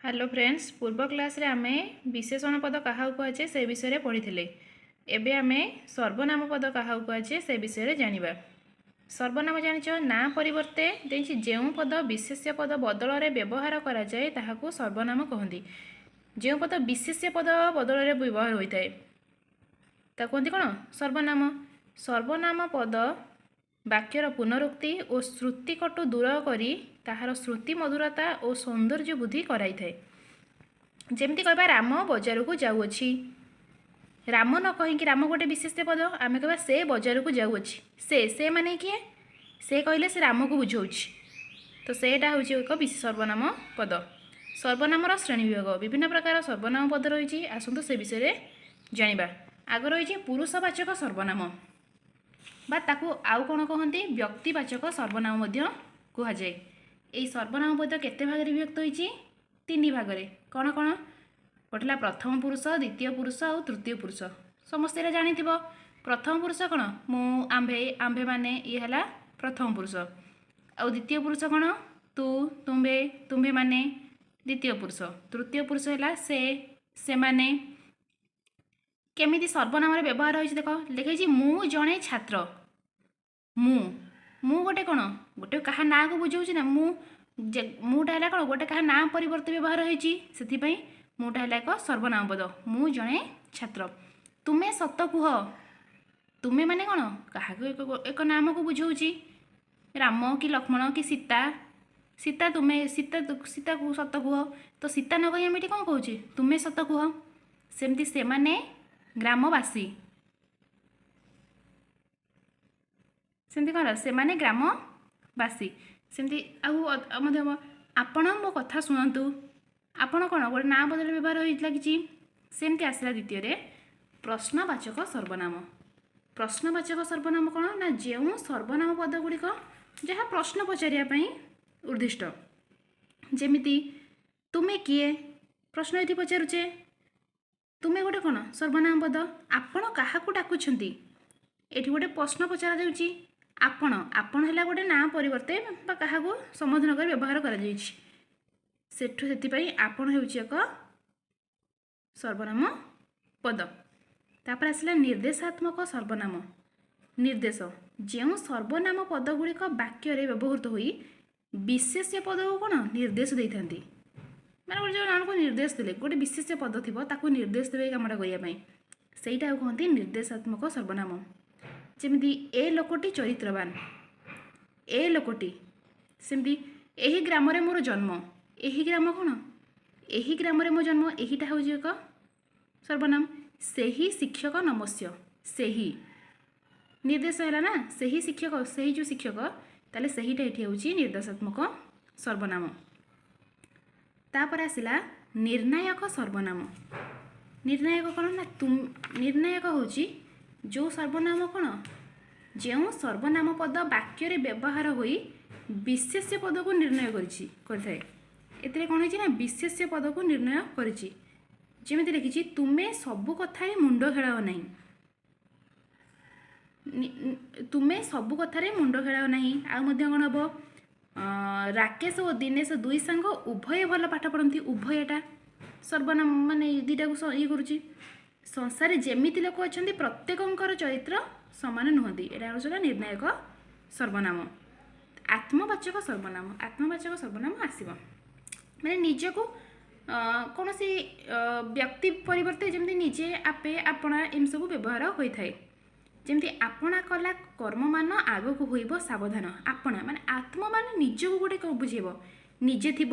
Hello friends, पूर्व class रे आमे विशेषण पद क्या कहुचे से विषय पढ़ी एबे आमे सर्वनाम पद क्या कहुचे से विषय जानिबा। सर्वनाम जानिछ ना परिवर्ते देखि जेउ पद विशेष्य पद बदल रे व्यवहार करा जाए ताहाकू सर्वनाम कहंती। जेउ पद विशेष्य पद बदल रे व्यवहार होइताए ता कहंती कोन सर्वनाम। सर्वनाम पद वाक्यर पुनरुक्ति और श्रुतिकटु दूर करी ताहार श्रुति मधुरता और सौंदर्य बुद्धि कराई थाए। जेमती कहबा राम बजार को जाउअछि। राम न कहीं राम गोटे विशेष पद आम कह से बजार को जाउअछि। से माने किए से कहले से राम को बुझाउछि तो सेटा हूँ एक सर्वनाम पद। सर्वनामर श्रेणी विभाग विभिन्न प्रकार सर्वनाम पद रही। आसतु से विषय जानिबा। आग रही पुरुषवाचक सर्वनाम बा ताकू आउ कौन कहते व्यक्तिवाचक सर्वनाम कह जाए। यही सर्वनाम पद केते भाग रे विभक्त होइछि? तीन भाग रे। कौन कौन गोटेला प्रथम पुरुष, द्वितीय पुरुष और तृतीय पुरुष। समस्ते जानिथिबो प्रथम पुरुष कौन मु आंभे आंभे माने ये हला प्रथम पुरुष। और द्वितीय पुरुष कौन तू तुम्भे तुम्भे माने द्वितीय पुरुष। तृतीय पुरुष है से माने। केमिति सर्वनाम व्यवहार होइछि देख लिखाई मु जणे छात्र। मु गोटे कौन गोटे क्या ना को बुझाऊँ ना मुटा है कौन गोटे क्या ना परिवर्तन व्यवहार होइछि से मुटा है एक सर्वनाम पद। मु जणे छात्र। तुमे सत कुह। तुमे माने कौन क्या एक नाम को बुझाऊँ राम कि लक्ष्मण कि सीता। सीता तुमे सीता सीता को सत कुह तो सीता न कही आम कौन कहे तुमे सत कुह। सेमती से माने ग्रामवासी। सेमती कौन से माने ग्रामवासी। सेमती आपण मो कथा शुणु। आपण कौन गोटे ना बदल व्यवहार हो लगी। सेमती आसला द्वितीय रे प्रश्नवाचक सर्वनाम। प्रश्नवाचक सर्वनाम कौन ना जो सर्वनाम पद गुड़िक जहाँ प्रश्न पचारिया उद्दिष्ट। जेमिति तुमे किए प्रश्न ये पचारुचे। तुमे गोटे कौन सर्वनाम पद। आपण क्या डाकुछंती एठी गोटे प्रश्न पचरा जाउची। आपण आपण है गोटे ना परिवर्ते क्या संबोधन कर व्यवहार करा जाइछि। सेठु सेति आपण हेउची एक सर्वनाम पद। तापर आसला निर्देशात्मक सर्वनाम। निर्देश जो सर्वनाम पद गुड़िक वाक्य व्यवहृत होई विशेष्य पद को कौन निर्देश देइथांती। माने गोटे जो नाम को निर्देश देले गोटे विशेष्य पद थिबो ताकू निर्देश देबे कामटा करिया पई सेइटा कहंती निर्देशात्मक सर्वनाम। जेमिति ए लोकटी चरित्रवान। ए लोकटी सेमती एही ग्राम रे मोर जन्म। एही ग्राम कौन एही ग्राम रे मो जन्म एहीटा हूँ एक सर्वनाम। सेही शिक्षक नमस्य। सेही निर्देश है ना सेही शिक्षक सेही जो शिक्षक ताले सेहीटा एठी होउची निर्देशात्मक सर्वनाम। तापर आसिला निर्णायक सर्वनाम। निर्णायक कौन ना निर्णायक होउची जो सर्वनाम कौन जो सर्वनाम पद वाक्य व्यवहार होई विशेष्य पद को निर्णय करिथाए। एतरे कौन होइछि ना विशेष्य पद को निर्णय करिछि। जेमिति लिखिछि तुमे सबु कथारे मुंड खेलाओ नहीं। तुमे सबु कथारे मुंड खेलाओ नहीं। आ मध्य कौन हबो राकेश और दिनेश दुई सांग उभय भल पाठ पढ़ती। उभयटा सर्वनाम माने दुईटा को ये करुच्ची। संसार जेमिति लोक अच्छा प्रत्येकंकर चरित्र समान नुहति। यहाँ हूँ निर्णायक सर्वनाम। आत्मवाचक सर्वनाम। आत्मवाचक सर्वनाम आसब मैंने निजको कौन सी व्यक्ति परिवर्ते जमी निजे आपे आपणा एम सब व्यवहार होता है। जमी आपणा कला कर्म मान आग को होइब सावधान। आपणा माने आत्म मान निजको गोटे बुझेब निजे थी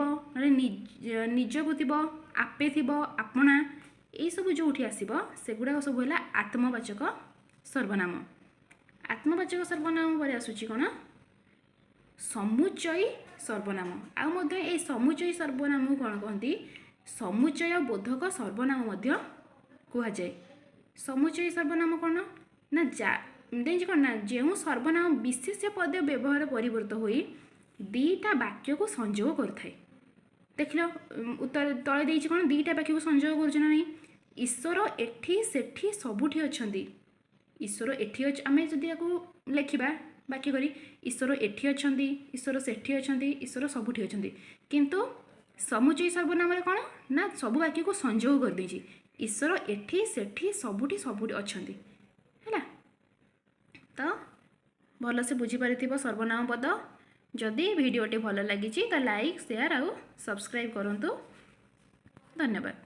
निजको थी आपे थी आपणा यही सब जो आसब सेगुड़ा सब है आत्मवाचक सर्वनाम। आत्मवाचक सर्वनाम पर आसूची कौन समुच्चयी सर्वनाम। आ समुच्चयी सर्वनाम कौन कहती समुच्चय बोधक सर्वनाम कह जाए। समुच्चयी सर्वनाम कौन ना देखिए कौन ना जो सर्वनाम विशेष पद व्यवहार परिवर्त होई दीटा वाक्य को संयोग करथाए। देख लो उत्तर तले देइछि कौन दीटा वाक्य को संयोग कर नहीं। ईश्वर एठी सेठी सबुठी अछंती। ईश्वर एठी आम जदि लिखा वाक्य करी ईश्वर एठी अछंती ईश्वर सेठी अछंती ईश्वर सबुठी अछंती किंतु समुच्चयी सर्वनाम कौन ना सब वाक्य को संयोग कर देछि ईश्वर एठी सेठी सबुठी सबुठी अछंती हैला तो भल से बुझी पारिथिबो सर्वनाम पद जदि वीडियोटी भल लगी तो लाइक शेयर आउ सब्सक्राइब करंतु धन्यवाद।